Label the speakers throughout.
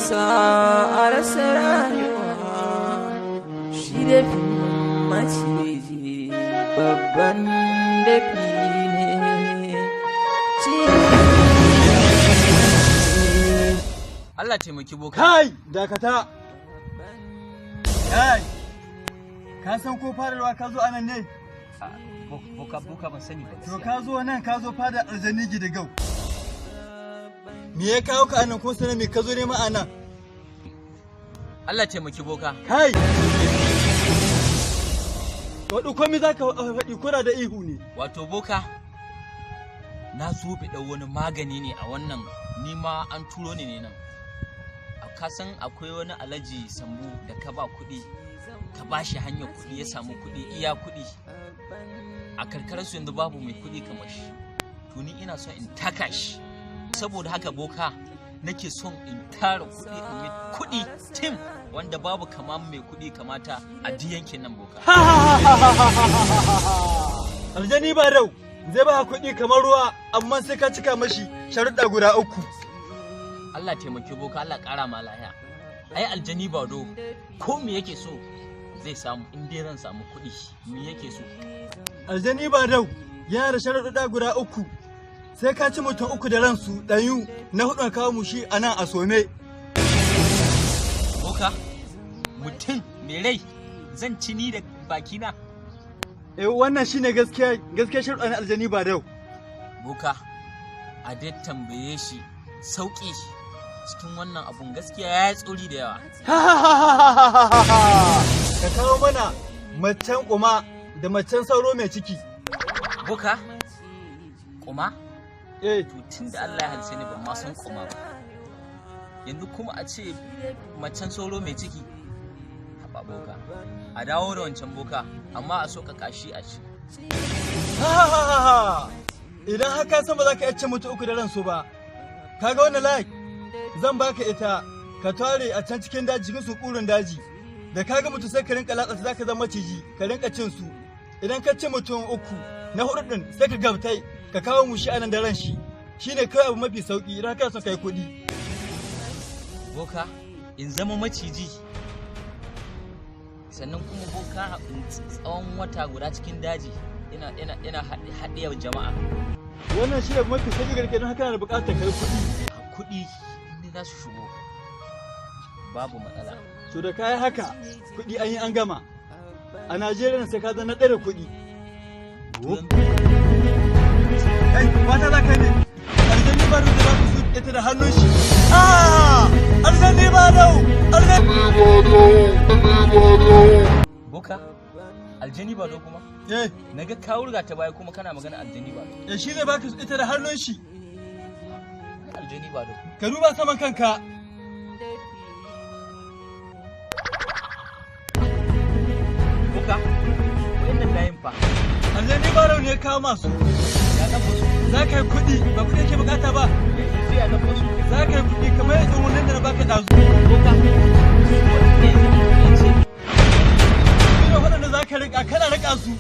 Speaker 1: sa a rasa rayuwa shi dafi maciji babban dafi ne.
Speaker 2: Allah taimaki boka.
Speaker 3: Kai, dakata. Kai, ka san ko fararwa ka zo anan ne?
Speaker 2: Boka ban sani ba.
Speaker 3: To ka zo nan ka zo fada aljani gidigau. Me ya kawo ka anan ko sanar me ka zo nema anan?
Speaker 2: Allah taimaki boka.
Speaker 3: Kai! Waɗu komai za ka faɗi kura da ihu ne.
Speaker 2: Wato boka, na zo ɗau wani magani ne a wannan nima an turo ni ne nan. Ka san akwai wani alaji sambu da ka ba kuɗi, ka ba shi hanyar kuɗi ya samu kuɗi iya kuɗi. A karkararsu yanzu babu mai kuɗi kamar shi. To ni ina son in taka shi. Saboda haka boka nake son in tara kuɗi in yi kuɗi tim wanda babu kama mai kuɗi kamata a duk yankin nan boka.
Speaker 3: Aljani ba rau zai ba kuɗi kamar ruwa amma sai ka cika mashi sharuɗa guda 3.
Speaker 2: Allah taimake boka, Allah ƙara ma lahiya. Ai aljani ba do ko me yake so zai samu in dai zan samu kuɗi me yake so.
Speaker 3: Aljani ba rau yana da sharuɗa guda 3. Sai ka ci mutum 3 da ransu ɗanyu na 4 kawo mu shi a nan a some.
Speaker 2: Boka, mutum mai rai zan ci ni da bakina.
Speaker 3: Wannan shine gaskiya sharuɗa na aljani ba rau.
Speaker 2: Boka, a dai tambaye shi sauƙi cikin wannan abun gaskiya ya yi tsori da yawa.
Speaker 3: Ka kawo mana macen ƙuma da macen sauro mai ciki.
Speaker 2: Boka, ƙuma?
Speaker 3: To
Speaker 2: tun da Allah ya halice ni ban ma san ƙuma ba. Yanzu kuma a ce macen sauro mai ciki. Haba boka, a dawo da wancan boka amma a soka kashi a ci.
Speaker 3: Idan haka san ba za ka yace mutu 3 da ransu ba. Kaga wannan like zan baka ita ka tare a can cikin daji cikin sukurin daji da kaga mutu sai ka rinka latsa zaka zama maciji ka rinka cin su idan ka ci mutum 3 na 4 din sai ka gabtai ka kawo mu shi anan da ran shi shine kai abu mafi sauki idan ka so kai kudi.
Speaker 2: Boka in zama maciji sannan kuma boka tsawon wata guda cikin daji ina haɗiyar jama'a.
Speaker 3: Wannan shi ne mafi sauki garke don haka na da buƙatar kai kuɗi.
Speaker 2: Kuɗi ne za su shigo babu matsala.
Speaker 3: To da kayan haka kuɗi an yi an gama a Najeriya sai ka zana ɗaya kuɗi. Kai mata za ka ne aljani ba da za ku su ita da hannun shi. Aljani ba dau
Speaker 2: Boka aljani ba do kuma? Naga ka wurga ta baya kuma kana magana aljani ba do.
Speaker 3: Shi zai baka ita da hannun shi.
Speaker 2: Aljani ba do.
Speaker 3: Ka duba saman kanka.
Speaker 2: Boka wayannan layin fa.
Speaker 3: Aljani ba do ne ya kawo masu.
Speaker 2: Ya dan musu.
Speaker 3: Za ka yi kuɗi ba kuɗi yake bukata ba.
Speaker 2: Sai ya dan musu.
Speaker 3: Za ka yi kuɗi kamar yadda wannan da na baka ɗazu.
Speaker 2: Boka.
Speaker 3: Ka rika kana rika su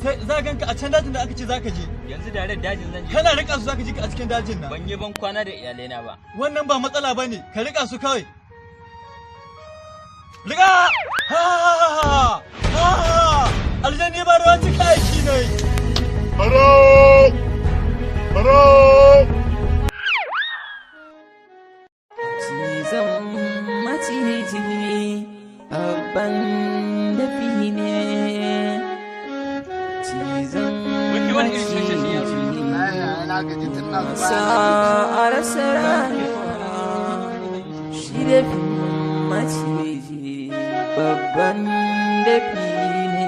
Speaker 3: sai za ganka a can dajin da aka ce zaka je
Speaker 2: yanzu da dajin zan je
Speaker 3: kana rika su zaka je a cikin dajin nan
Speaker 2: ban yi ban kwana da iyalaina ba
Speaker 3: wannan ba matsala bane ka rika su kawai rika aljanni ba ruwan cika aiki ne haro
Speaker 1: cizon maciji babban dafi ne cizon maciji sa a rasa rayuwa shi dafi maciji babban dafi ne.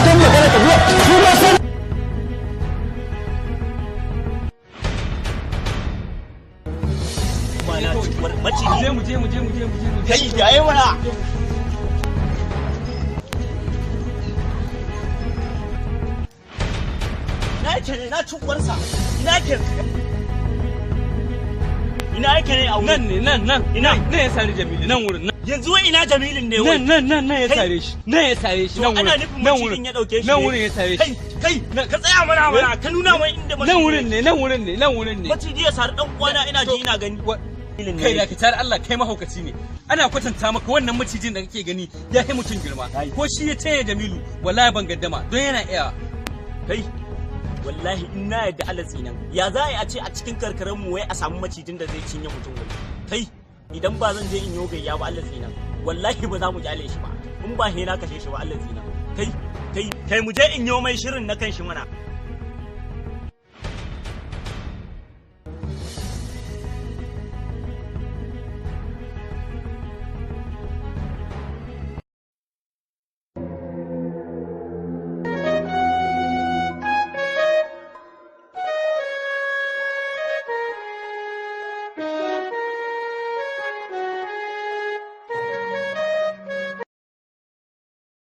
Speaker 4: ta magana ka zo su ma san
Speaker 5: maciji mu je
Speaker 4: kai yayi mana na ci uwarsa ina yake ne a wurin
Speaker 5: nan ya sare Jamilu nan wurin
Speaker 4: yanzu wai ina Jamilin ne wai
Speaker 5: nan ya sare shi nan wurin
Speaker 4: ana nufin macijin ya dauke shi
Speaker 5: nan wurin ya sare shi
Speaker 4: kai ka tsaya mana ka nuna mai inda maciji
Speaker 5: nan wurin ne
Speaker 4: maciji ya sare dan uwana ina ji ina gani
Speaker 5: kai da kitar Allah kai mahaukaci ne ana kwatanta maka wannan macijin da kake gani ya kai mutum girma ko shi ya taya Jamilu wallahi ban gaddama don yana iya
Speaker 4: kai wallahi in na yadda Allah tsinan ya za a ce a cikin karkaran mu wai a samu macijin da zai cinye mutum wai kai idan ba zan je in yo gayya ba Allah tsinan wallahi ba za mu kyale shi ba in ba he na kashe shi ba Allah tsinan kai mu je in yo mai shirin na kan shi mana